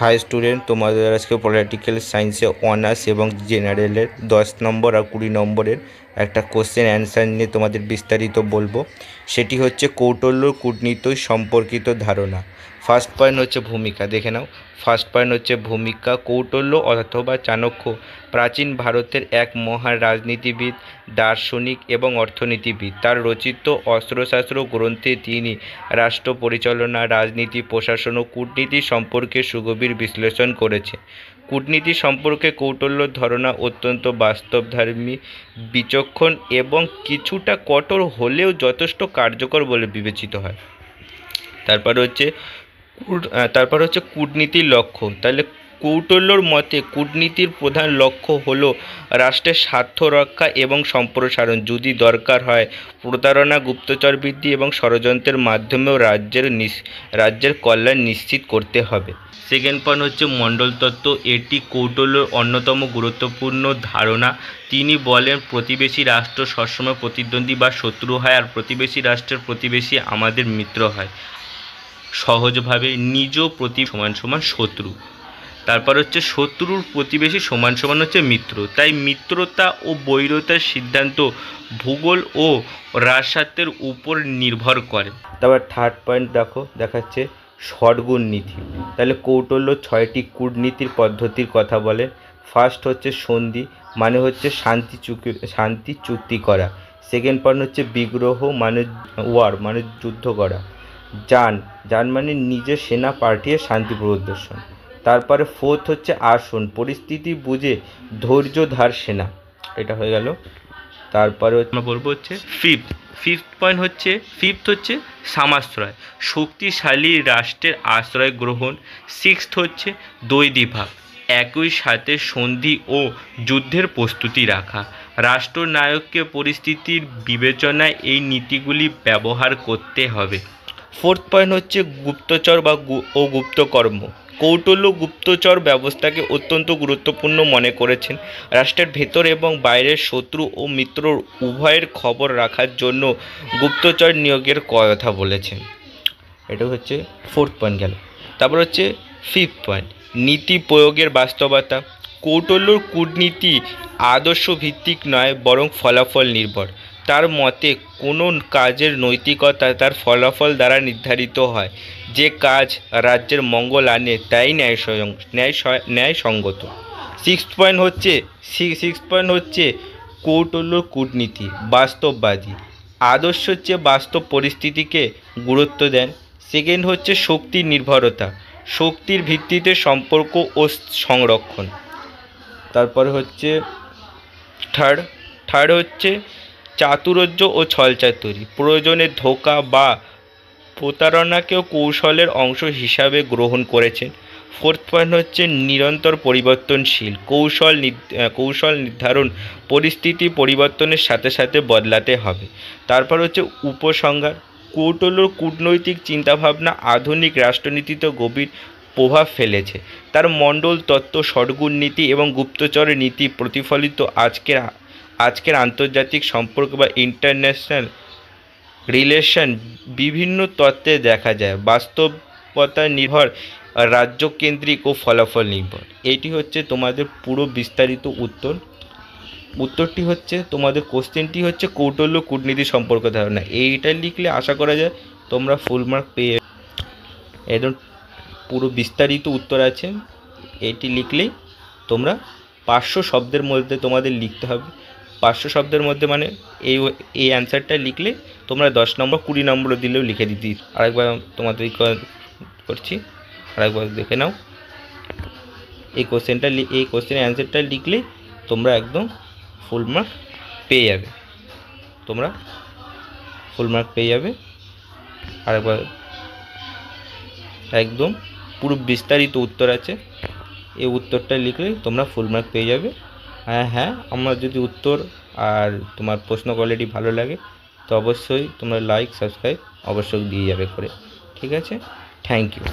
High student, তোমাদের আজকে political সায়েন্সে অনার্স এবং জেনারেলের 10 নম্বর আর 20 নম্বরের একটা কোশ্চেন অ্যান্সার নিয়ে তোমাদের বিস্তারিত বলবো। সেটি হচ্ছে কৌটল্য কূটনীতি সম্পর্কিত ধারণা। ফার্স্ট পয়েন্ট হচ্ছে ভূমিকা, দেখে নাও। ফার্স্ট পয়েন্ট হচ্ছে ভূমিকা। কৌটল্য অথবা চাণক্য প্রাচীন ভারতের এক মহান রাজনীতিবিদ, দার্শনিক এবং অর্থনীতিবিদ। তার রচিত অস্ত্রশস্ত্র গ্রন্থে তিনি রাষ্ট্র পরিচালনা, রাজনীতি, প্রশাসন ও কূটনীতি সম্পর্কে সুগভীর বিশ্লেষণ করেছেন। কূটনীতি সম্পর্কে কৌটল্যর ধারণা অত্যন্ত বাস্তবধর্মী, বিচক্ষণ এবং কিছুটা কঠোর হলেও যথেষ্ট কার্যকর বলে বিবেচিত হয়। তারপর হচ্ছে কূটনীতির লক্ষ্য। তাহলে কৌটল্যর মতে কূটনীতির প্রধান লক্ষ্য হলো রাষ্ট্রের স্বার্থ রক্ষা এবং সম্প্রসারণ। যদি দরকার হয় প্রতারণা, গুপ্তচর বৃদ্ধি এবং ষড়যন্ত্রের মাধ্যমেও রাজ্যের কল্যাণ নিশ্চিত করতে হবে। সেকেন্ড পয়েন্ট হচ্ছে মণ্ডল তত্ত্ব। এটি কৌটল্যর অন্যতম গুরুত্বপূর্ণ ধারণা। তিনি বলেন, প্রতিবেশী রাষ্ট্র সবসময় প্রতিদ্বন্দ্বী বা শত্রু হয়, আর প্রতিবেশী রাষ্ট্রের প্রতিবেশী আমাদের মিত্র হয়। সহজভাবে নিজ সমান সমান শত্রু। তারপর হচ্ছে শত্রুর প্রতিবেশী সমান সমান হচ্ছে মিত্র। তাই মিত্রতা ও বৈরতার সিদ্ধান্ত ভূগোল ও রাজস্বার্থের উপর নির্ভর করে। তারপর থার্ড পয়েন্ট দেখাচ্ছে ষড়গুণ নীতি। তাহলে কৌটল্য 6টি কূটনীতির পদ্ধতির কথা বলে। ফার্স্ট হচ্ছে সন্ধি, মানে হচ্ছে শান্তি চুক্তি করা। সেকেন্ড পয়েন্ট হচ্ছে বিগ্রহ, মানে ওয়ার, মানে যুদ্ধ করা। যান মানে নিজের সেনা পাঠিয়ে শান্তি প্রদর্শন। তারপরে ফোর্থ হচ্ছে আসন, পরিস্থিতি বুঝে ধৈর্য ধার সেনা। এটা হয়ে গেল। তারপরে আমরা বলবো হচ্ছে ফিফথ হচ্ছে সামাশ্রয়, শক্তিশালী রাষ্ট্রের আশ্রয় গ্রহণ। সিক্সথ হচ্ছে দ্বৈধীভাব, একই সাথে সন্ধি ও যুদ্ধের প্রস্তুতি রাখা। রাষ্ট্রনায়ককে পরিস্থিতির বিবেচনায় এই নীতিগুলি ব্যবহার করতে হবে। ফোর্থ পয়েন্ট হচ্ছে গুপ্তচর ও গুপ্তকর্ম। কৌটল্য গুপ্তচর ব্যবস্থাকে অত্যন্ত গুরুত্বপূর্ণ মনে করেছেন। রাষ্ট্রের ভেতর এবং বাইরের শত্রু ও মিত্র উভয়ের খবর রাখার জন্য গুপ্তচর নিয়োগের কথা বলেছেন। এটা হচ্ছে ফোর্থ পয়েন্ট গেল। তারপর হচ্ছে ফিফথ পয়েন্ট, নীতি প্রয়োগের বাস্তবতা। কৌটল্যর কূটনীতি আদর্শ ভিত্তিক নয়, বরং ফলাফল নির্ভর। তার মতে কোনো কাজের নৈতিকতা তার ফলাফল দ্বারা নির্ধারিত হয়। যে কাজ রাজ্যের মঙ্গল আনে তাই ন্যায়সঙ্গত। সিক্সথ পয়েন্ট হচ্ছে কৌটল্যর কূটনীতি বাস্তববাদী, আদর্শ হচ্ছে বাস্তব পরিস্থিতিকে গুরুত্ব দেন। সেকেন্ড হচ্ছে শক্তির নির্ভরতা, শক্তির ভিত্তিতে সম্পর্ক ও সংরক্ষণ। তারপরে হচ্ছে থার্ড হচ্ছে চাতুর্য ও ছলচাতুরি, প্রয়োজনে ধোঁকা বা প্রতারণাকেও কৌশলের অংশ হিসাবে গ্রহণ করেছেন। ফোর্থ পয়েন্ট হচ্ছে নিরন্তর পরিবর্তনশীল, কৌশল নির্ধারণ পরিস্থিতি পরিবর্তনের সাথে সাথে বদলাতে হবে। তারপর হচ্ছে উপসংহার। কৌটল্যর কূটনৈতিক চিন্তাভাবনা আধুনিক রাষ্ট্রনীতিতে গভীর প্রভাব ফেলেছে। তার মণ্ডল তত্ত্ব, ষড়গুণ নীতি এবং গুপ্তচরের নীতি প্রতিফলিত আজকের আন্তর্জাতিক সম্পর্ক বা ইন্টারন্যাশনাল রিলেশন বিভিন্ন তত্ত্বে দেখা যায়। বাস্তবতা নির্ভর, রাজ্যকেন্দ্রিক ও ফলাফল নির্ভর। এটি হচ্ছে তোমাদের পুরো বিস্তারিত উত্তরটি হচ্ছে তোমাদের কোশ্চেনটি হচ্ছে কৌটল্য কূটনীতি সম্পর্ক ধারণা। এইটা লিখলে আশা করা যায় তোমরা ফুল মার্ক পেয়ে। একদম পুরো বিস্তারিত উত্তর আছে। এটি লিখলেই তোমরা 500 শব্দের মধ্যে তোমাদের লিখতে হবে। 500 শব্দের মধ্যে মানে এই অ্যান্সারটা লিখলে তোমরা 10 নম্বর 20 নম্বর দিলেও লিখে দিতে। আরেকবার তোমাদের করছি, আরেকবার দেখে নাও। এই কোশ্চেনের অ্যান্সারটা লিখলে তোমরা একদম ফুল মার্ক পেয়ে যাবে। আরেকবার একদম পুরো বিস্তারিত উত্তর আছে, এই উত্তরটা লিখলে তোমরা ফুল মার্ক পেয়ে যাবে। হ্যাঁ, আমার যদি উত্তর আর তোমার প্রশ্ন কোয়ালিটি ভালো লাগে তো অবশ্যই তোমরা লাইক সাবস্ক্রাইব অবশ্যই দিয়ে যাবে করে। ঠিক আছে, থ্যাংক ইউ।